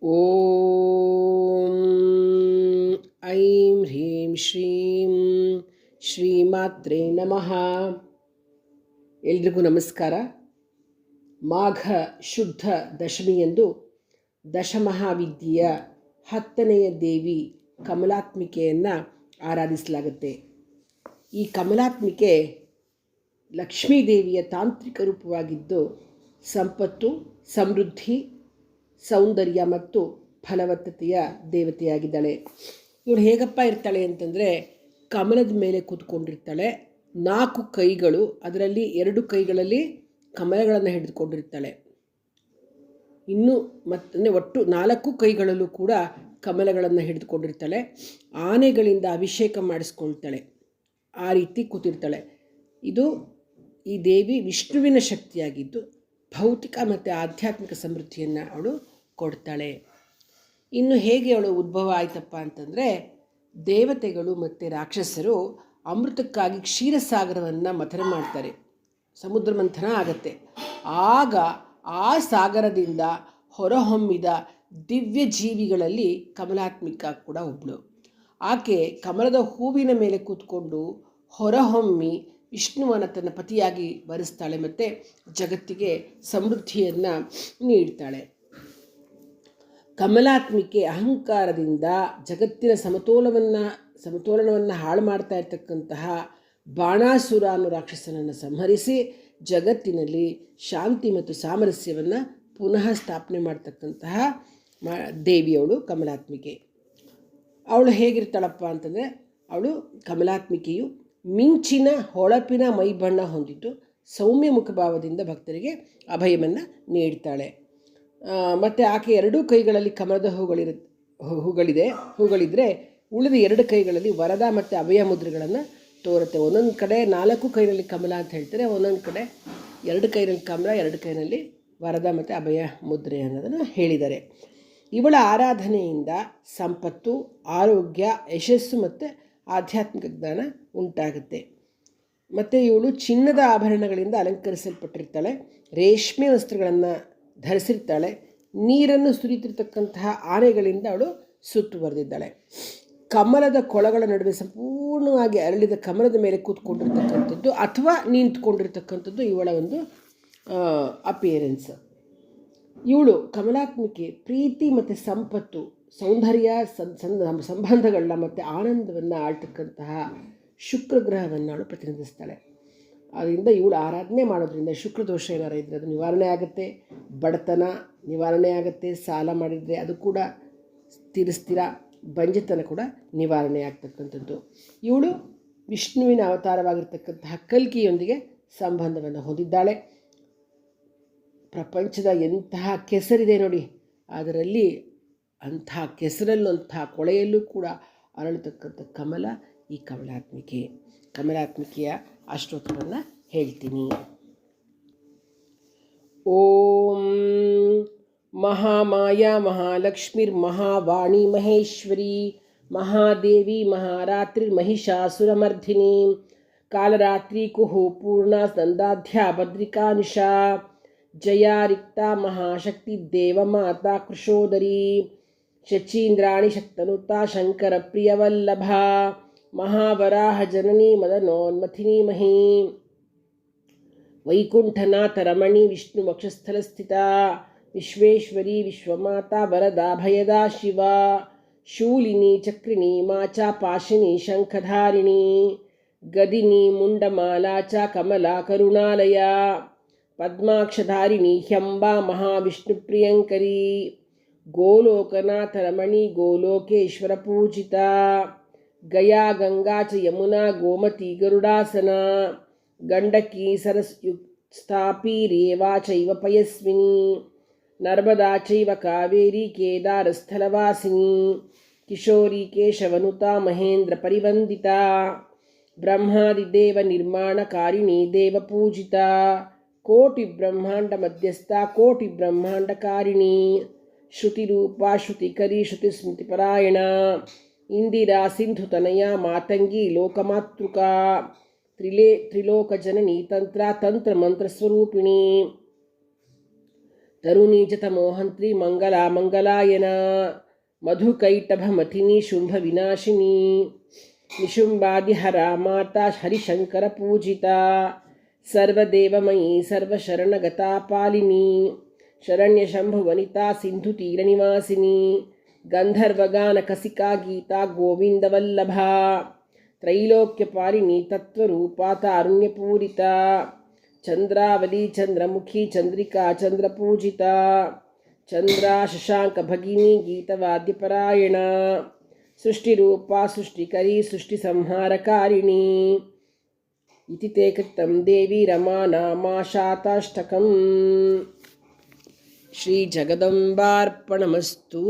ಓಂ ಐಂ ಹ್ರೀಂ ಶ್ರೀಂ ಶ್ರೀಮಾತ್ರೇ ನಮಃ. ಎಲ್ರಿಗೂ ನಮಸ್ಕಾರ. ಮಾಘ ಶುದ್ಧ ದಶಮಿಯಂದು ದಶಮಹಾವಿದ್ಯೆಯ 10ನೆಯ ದೇವಿ ಕಮಲಾತ್ಮಿಕೆಯನ್ನು ಆರಾಧಿಸಲಾಗುತ್ತೆ. ಈ ಕಮಲಾತ್ಮಿಕೆ ಲಕ್ಷ್ಮೀದೇವಿಯ ತಾಂತ್ರಿಕ ರೂಪವಾಗಿದ್ದು ಸಂಪತ್ತು, ಸಮೃದ್ಧಿ, ಸೌಂದರ್ಯ ಮತ್ತು ಫಲವತ್ತತೆಯ ದೇವತೆಯಾಗಿದ್ದಾಳೆ. ಇವಳು ಹೇಗಪ್ಪ ಇರ್ತಾಳೆ ಅಂತಂದರೆ, ಕಮಲದ ಮೇಲೆ ಕೂತ್ಕೊಂಡಿರ್ತಾಳೆ. 4 ಕೈಗಳು, ಅದರಲ್ಲಿ 2 ಕೈಗಳಲ್ಲಿ ಕಮಲಗಳನ್ನು ಹಿಡಿದುಕೊಂಡಿರ್ತಾಳೆ. ಇನ್ನು ಮತ್ತೆ ಒಟ್ಟು 4 ಕೈಗಳಲ್ಲೂ ಕೂಡ ಕಮಲಗಳನ್ನು ಹಿಡಿದುಕೊಂಡಿರ್ತಾಳೆ. ಆನೆಗಳಿಂದ ಅಭಿಷೇಕ ಮಾಡಿಸ್ಕೊಳ್ತಾಳೆ. ಆ ರೀತಿ ಕೂತಿರ್ತಾಳೆ. ಇದು ಈ ದೇವಿ ವಿಷ್ಣುವಿನ ಶಕ್ತಿಯಾಗಿದ್ದು ಭೌತಿಕ ಮತ್ತು ಆಧ್ಯಾತ್ಮಿಕ ಸಮೃದ್ಧಿಯನ್ನು ಅವಳು ಕೊಡ್ತಾಳೆ. ಇನ್ನು ಹೇಗೆ ಅವಳು ಉದ್ಭವ ಆಯ್ತಪ್ಪ ಅಂತಂದರೆ, ದೇವತೆಗಳು ಮತ್ತು ರಾಕ್ಷಸರು ಅಮೃತಕ್ಕಾಗಿ ಕ್ಷೀರಸಾಗರವನ್ನು ಮಥನ ಮಾಡ್ತಾರೆ. ಸಮುದ್ರ ಮಂಥನ ಆಗತ್ತೆ. ಆಗ ಆ ಸಾಗರದಿಂದ ಹೊರಹೊಮ್ಮಿದ ದಿವ್ಯ ಜೀವಿಗಳಲ್ಲಿ ಕಮಲಾತ್ಮಿಕ ಕೂಡ ಒಬ್ಬಳು. ಆಕೆ ಕಮಲದ ಹೂವಿನ ಮೇಲೆ ಕೂತ್ಕೊಂಡು ಹೊರಹೊಮ್ಮಿ ವಿಷ್ಣುವನ್ನು ತನ್ನ ಪತಿಯಾಗಿ ಬರೆಸ್ತಾಳೆ ಮತ್ತು ಜಗತ್ತಿಗೆ ಸಮೃದ್ಧಿಯನ್ನು ನೀಡ್ತಾಳೆ. ಕಮಲಾತ್ಮಿಕೆ ಅಹಂಕಾರದಿಂದ ಜಗತ್ತಿನ ಸಮತೋಲನವನ್ನು ಹಾಳು ಮಾಡ್ತಾ ಇರ್ತಕ್ಕಂತಹ ಬಾಣಾಸುರ ಅನ್ನೋ ರಾಕ್ಷಸನನ್ನು ಸಂಹರಿಸಿ ಜಗತ್ತಿನಲ್ಲಿ ಶಾಂತಿ ಮತ್ತು ಸಾಮರಸ್ಯವನ್ನು ಪುನಃ ಸ್ಥಾಪನೆ ಮಾಡ್ತಕ್ಕಂತಹ ದೇವಿಯವಳು ಕಮಲಾತ್ಮಿಕೆ. ಅವಳು ಹೇಗಿರ್ತಾಳಪ್ಪ ಅಂತಂದರೆ, ಅವಳು ಕಮಲಾತ್ಮಿಕೆಯು ಮಿಂಚಿನ ಹೊಳಪಿನ ಮೈಬಣ್ಣ ಹೊಂದಿದ್ದು ಸೌಮ್ಯ ಮುಖಭಾವದಿಂದ ಭಕ್ತರಿಗೆ ಅಭಯವನ್ನು ನೀಡ್ತಾಳೆ. ಮತ್ತು ಆಕೆ 2 ಕೈಗಳಲ್ಲಿ ಕಮಲದ ಹೂಗಳಿದ್ದರೆ ಉಳಿದ 2 ಕೈಗಳಲ್ಲಿ ವರದ ಮತ್ತು ಅಭಯ ಮುದ್ರೆಗಳನ್ನು ತೋರುತ್ತೆ. ಒಂದೊಂದು ಕಡೆ 4 ಕೈನಲ್ಲಿ ಕಮಲ ಅಂತ ಹೇಳ್ತಾರೆ, ಒಂದೊಂದು ಕಡೆ 2 ಕೈನಲ್ಲಿ ಕಮಲ, 2 ಕೈನಲ್ಲಿ ವರದ ಮತ್ತು ಅಭಯ ಮುದ್ರೆ ಅನ್ನೋದನ್ನು ಹೇಳಿದ್ದಾರೆ. ಇವಳ ಆರಾಧನೆಯಿಂದ ಸಂಪತ್ತು, ಆರೋಗ್ಯ, ಯಶಸ್ಸು ಮತ್ತು ಆಧ್ಯಾತ್ಮಿಕ ಜ್ಞಾನ ಉಂಟಾಗುತ್ತೆ. ಮತ್ತು ಇವಳು ಚಿನ್ನದ ಆಭರಣಗಳಿಂದ ಅಲಂಕರಿಸಲ್ಪಟ್ಟಿರ್ತಾಳೆ. ರೇಷ್ಮೆ ವಸ್ತ್ರಗಳನ್ನು ಧರಿಸಿರ್ತಾಳೆ. ನೀರನ್ನು ಸುರಿತಿರ್ತಕ್ಕಂತಹ ಆನೆಗಳಿಂದ ಅವಳು ಸುತ್ತುವರೆದಿದ್ದಾಳೆ. ಕಮಲದ ಕೊಳಗಳ ನಡುವೆ ಸಂಪೂರ್ಣವಾಗಿ ಅರಳಿದ ಕಮಲದ ಮೇಲೆ ಕೂತ್ಕೊಂಡಿರ್ತಕ್ಕಂಥದ್ದು ಅಥವಾ ನಿಂತ್ಕೊಂಡಿರ್ತಕ್ಕಂಥದ್ದು ಇವಳ ಒಂದು ಅಪಿಯರೆನ್ಸ್. ಇವಳು ಕಮಲಾತ್ಮಿಕೆ ಪ್ರೀತಿ ಮತ್ತು ಸಂಪತ್ತು, ಸೌಂದರ್ಯ, ಸಂಬಂಧಗಳನ್ನ ಮತ್ತು ಆನಂದವನ್ನು ಆಳ್ತಕ್ಕಂತಹ ಶುಕ್ರ ಗ್ರಹವನ್ನು ಅವಳು ಪ್ರತಿನಿಧಿಸ್ತಾಳೆ. ಅದರಿಂದ ಇವಳು ಆರಾಧನೆ ಮಾಡೋದ್ರಿಂದ ಶುಕ್ರದೋಷ ಏನಾರು ಇದ್ದರೆ ಅದು ನಿವಾರಣೆ ಆಗುತ್ತೆ, ಬಡತನ ನಿವಾರಣೆ ಆಗುತ್ತೆ, ಸಾಲ ಮಾಡಿದರೆ ಅದು ಕೂಡ ತೀರಿಸ್ತೀರ, ಬಂಜೆತನ ಕೂಡ ನಿವಾರಣೆ ಆಗ್ತಕ್ಕಂಥದ್ದು. ಇವಳು ವಿಷ್ಣುವಿನ ಅವತಾರವಾಗಿರ್ತಕ್ಕಂತಹ ಕಲ್ಕಿಯೊಂದಿಗೆ ಸಂಬಂಧವನ್ನು ಹೊಂದಿದ್ದಾಳೆ. ಪ್ರಪಂಚದ ಎಂತಹ ಕೆಸರಿದೆ ನೋಡಿ, ಅದರಲ್ಲಿ ಅಂತಹ ಕೆಸರಲ್ಲೂ ಅಂತಹ ಕೊಳೆಯಲ್ಲೂ ಕೂಡ ಅರಳತಕ್ಕಂಥ ಕಮಲ ಈ ಕಮಲಾತ್ಮಿಕೆ. ಕಮಲಾತ್ಮಿಕೆಯ ಅಷ್ಟೋತ್ತರವನ್ನು ಹೇಳ್ತೀನಿ. ಓಂ ಮಹಾಮಾಯಾ ಮಹಾಲಕ್ಷ್ಮೀರ್ ಮಹಾವಾಣಿ ಮಹೇಶ್ವರಿ ಮಹಾದೇವಿ ಮಹಾರಾತ್ರಿ ಮಹಿಷಾಸುರಮರ್ಧಿನಿ ಕಾಲರಾತ್ರಿ ಕುಹು ಪೂರ್ಣ ಸಂದಾಧ್ಯ ಭದ್ರಿಕಾ ನಿಶಾ ಜಯಾ ರಿಕ್ತಾ ಮಹಾಶಕ್ತಿ ದೇವಮಾತಾ ಕೃಶೋದರಿ ಶಚೀಂದ್ರಾಣಿ ಶಕ್ತನುತಾ ಶಂಕರ ಪ್ರಿಯವಲ್ಲಭ ಮಹಾವರಾಹ ಜನನಿ ಮದನೋನ್ಮಥಿನಿ ಮಹಿ ವೈಕುಂಠನಾಥ ರಮಣಿ ವಿಷ್ಣು ವಕ್ಷಸ್ಥಲಸ್ಥಿತ ವಿಶ್ವೇಶ್ವರಿ ವಿಶ್ವಮಾತಾ ವರದಾ ಭಯದಾ ಶಿವ ಶೂಲಿನಿ ಚಕ್ರಿಣಿ ಮಾಚಾ ಪಾಶಿನಿ ಶಂಖಧಾರಿಣಿ ಗದಿನಿ ಮುಂಡಮಾಲಾ ಚ ಕಮಲಾ ಕರುಣಾಲಯ ಪದ್ಮಾಕ್ಷಧಾರಿಣಿ ಹ್ಯಂಬಾ ಮಹಾವಿಷ್ಣುಪ್ರಿಯಂಕರಿ ಗೋಲೋಕನಾಥ ರಮಣಿ ಗೋಲೋಕೇಶ್ವರ ಪೂಜಿತ ಗಯಾ ಗಂಗಾ ಚ ಯಮುನಾ ಗೋಮತಿ ಗರುಡಾಸನ ಗಂಡಕಿ ಸರಸ್ಯುಕ್ತಾಪಿ ರೇವಾ ಚೈವ ಪಯಸ್ವಿನಿ ನರ್ಮದಾ ಚೈವ ಕಾವೇರಿ ಕೇದಾರಸ್ಥಲವಾಸಿನಿ ಕಿಶೋರಿ ಕೇಶವನುತಾ ಮಹೇಂದ್ರ ಪರಿವಂದಿತಾ ಬ್ರಹ್ಮಾದಿದೇವ ನಿರ್ಮಾಣಕಾರಿಣಿ ದೇವಪೂಜಿತಾ ಕೋಟಿ ಬ್ರಹ್ಮಾಂಡ ಮಧ್ಯಸ್ಥ ಕೋಟಿ ಬ್ರಹ್ಮಾಂಡಕಾರಿಣಿ ಶ್ರುತಿರೂಪಾ ಶ್ರುತಿಕರಿ ಶ್ರುತಿಸ್ಮೃತಿಪರಾಯಣ ಇಂದಿರಾ ಸಿಂಧುತನಯ ಮಾತಂಗಿ ಲೋಕಮಾತೃಕಾ ತ್ರಿಲೋಕಜನನಿ ತಂತ್ರ ಮಂತ್ರಸ್ವರೂಪಿಣಿ ತರುಣೀಚತಮೋಹಂತ್ರಿ ಮಂಗಲಾ ಮಂಗಲಾಯನ ಮಧುಕೈಟಭಮಥಿನಿ ಶುಂಭ ವಿನಾಶಿನಿ ನಿಶುಂಬಾದಿಹರ ಮಾತಾ ಹರಿಶಂಕರ ಪೂಜಿತಾ ಸರ್ವದೇವಮಯೀ ಸರ್ವಶರಣಗತಾ ಪಾಲಿನಿ ಶರಣ್ಯಶಂಭುವನಿತಾ ಸಿಂಧುತೀರನಿವಾಸಿನಿ ಗಂಧರ್ವಗಾನಕಸಿಕಾ ಗೀತಾ ಗೋವಿಂದವಲ್ಲಭಾ ತ್ರೈಲೋಕ್ಯಪಾಲಿನಿ ತತ್ವರೂಪಾ ತಾರುಣ್ಯಪೂರಿತಾ ಚಂದ್ರಾವಲಿ ಚಂದ್ರಮುಖಿ ಚಂದ್ರಿಕಾ ಚಂದ್ರಪೂಜಿತಾ ಚಂದ್ರಾ ಶಶಾಂಕ ಭಗಿನಿ ಗೀತವಾದ್ಯಪರಾಯಣ ಸೃಷ್ಟಿರೂಪಾ ಸೃಷ್ಟಿಕರಿ ಸೃಷ್ಟಿಸಂಹಾರಕಾರಿಣಿ ಇತಿ ತೇ ಕೃತಂ ದೇವಿ ರಮಾ ನಾಮ ಶಾತಾಷ್ಟಕಂ. ಶ್ರೀ ಜಗದಂಬಾರ್ಪಣಮಸ್ತು.